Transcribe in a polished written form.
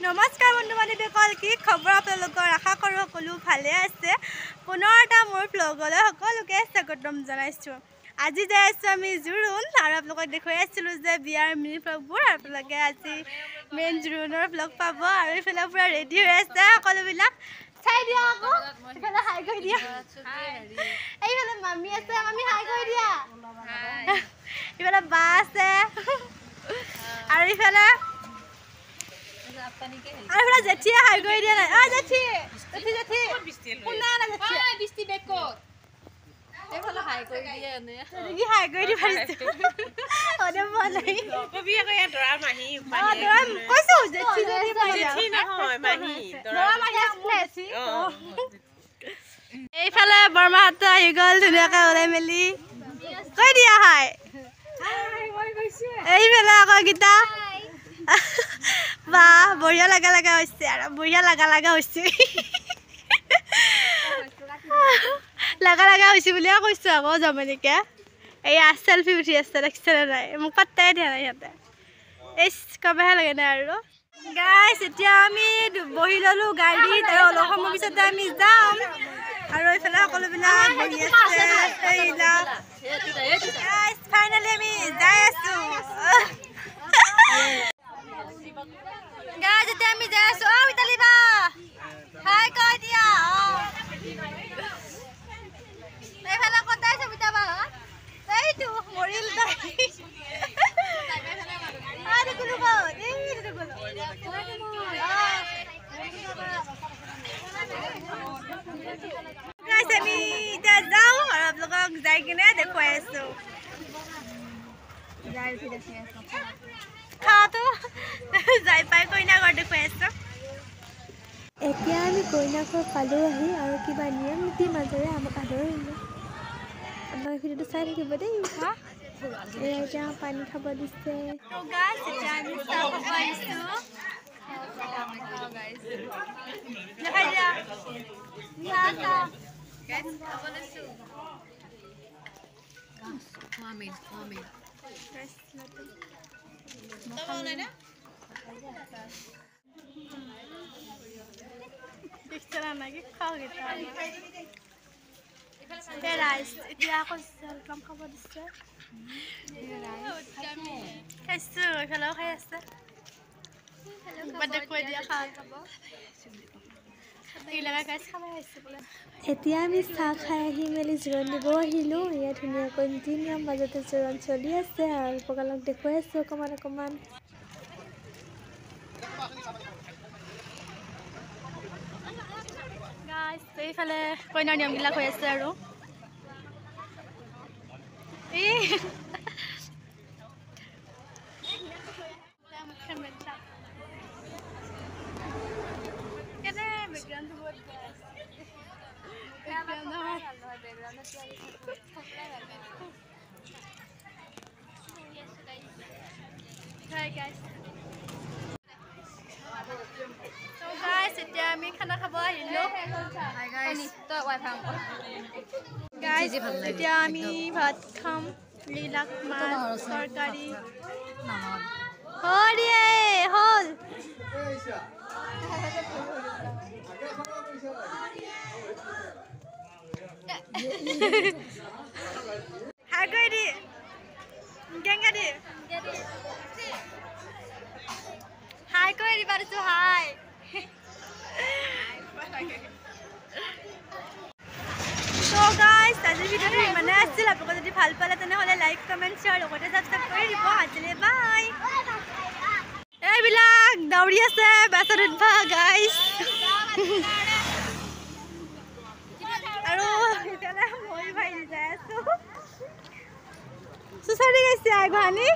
নমস্কাৰ বন্ধু-বান্ধৱীসকল, কি খবৰ আপোনালোকৰ? আশা কৰোঁ সকলো ভালে আছে। পুনৰ এটা মোৰ ব্লগলৈ সকলোকে স্বাগতম জনাইছোঁ। আজি যাই আছোঁ আমি জোৰোণ আৰু আপোনালোকক দেখুৱাই আছিলোঁ যে বিয়াৰ মিনি ব্লগবোৰ। আপোনালোকে আজি মেইন জোৰোণৰ ব্লগ পাব আৰু এইফালে পূৰা ৰেডি হৈ আছে সকলোবিলাক। চাই দিয়া আকৌ, এইফালে হাই কৰি দিয়া। এইফালে মামী আছে, মামী হাই কৰি দিয়া। এইফালে বা আছে আৰু এইফালে জেঠিয়ে হাই কৰি দিয়া নাই। জেঠি জেঠি জেঠি শুনা না জেঠি বৃষ্টি বেকত এইফালে হাই কৰি দিয়ে এনে কি হাই কৰি দি পাৰিছে অনে বলাই কবি আকৌ ইয়া দৰা মাহী দৰা কৈছো জেঠি জেঠি জেঠি নহয় মাহী দৰা মাহী আছে এইফালে বৰমাহত আহি গ'ল ধুনীয়াকৈ ওলাই মেলি কৈ দিয়া হাই এইফালে আকৌ গীতা বাহ বঢ়িয়া লাগা হৈছে আৰু বঢ়িয়া লাগা হৈছে লাগা হৈছে বুলিয়ে কৈছোঁ আকৌ জমনিকে এয়া চেলফি উঠি আছে দেখিছেনে নাই মোক পাত্তাই দিয়া নাই সিহঁতে এই কবহে লাগে নাই আৰু গাইছ এতিয়া আমি বহি ল'লোঁ গাড়ীত আৰু অলপ সময় পিছতে আমি যাম আৰু এইফালে সকলোবিলাক বহি আছে এইবিলাক গাইছ ফাইনেলি আমি যাই আছোঁ গাইছ এতিয়া আমি যাই আছোঁ মিতালী বা হাই কৈ দিয়া এইফালে কটাই সবিতা বা এইটো মৰিল তাই আমি এতিয়া যাওঁ আৰু আপোনালোকক যাই কিনে দেখুৱাই আছোঁ খাওঁতো যাই পাই কইনা ঘৰ দেখুৱাই আছোঁ এতিয়া আমি কইনা ঘৰ পালোঁ আহি আৰু কিবা নিয়ম নীতিৰ মাজেৰে আমাক আদৰিলে আমাৰ ভিডিঅ'টো চাই থাকিব দেই এতিয়া পানী খাব দিছে এতিয়া আকৌ চেলকাম খাব দিছে খাইছোঁ এইফালেও খাই আছে দেখুৱাই দিয়া খাব এতিয়া আমি চাহ খাই আহি মেলি জোৰোণ দিব আহিলোঁ ইয়াত ধুনীয়াকৈ নীতি নিয়ম মাজতে জোৰোণ চলি আছে আৰু সকলোক দেখুৱাই আছোঁ অকণমান এইফালে কইনাৰ নিয়মবিলাক হৈ আছে আৰু এতিয়া আমি খানা খাব আহিলোঁ এতিয়া আমি ভাত খাম লীলাক মাছ তৰকাৰী হ'ল হাই কৰি দি গেংগা দি হাই কৰি দিবা দিছোঁ হাই So guys, আজিৰ ভিডিঅ'টো ইমানে আছিল আপোনালোকে যদি ভাল পালে তেনেহ'লে লাইক কমেণ্ট শ্বেয়াৰ লগতে ছাবস্ক্ৰাইব কৰি দিব আজিলৈ বাই এইবিলাক দৌৰি আছে বাছত উঠবা গাইজ আৰু এতিয়া মই ভাই যাই আছোঁ চুচাৰি গৈছে গুৱাহাটী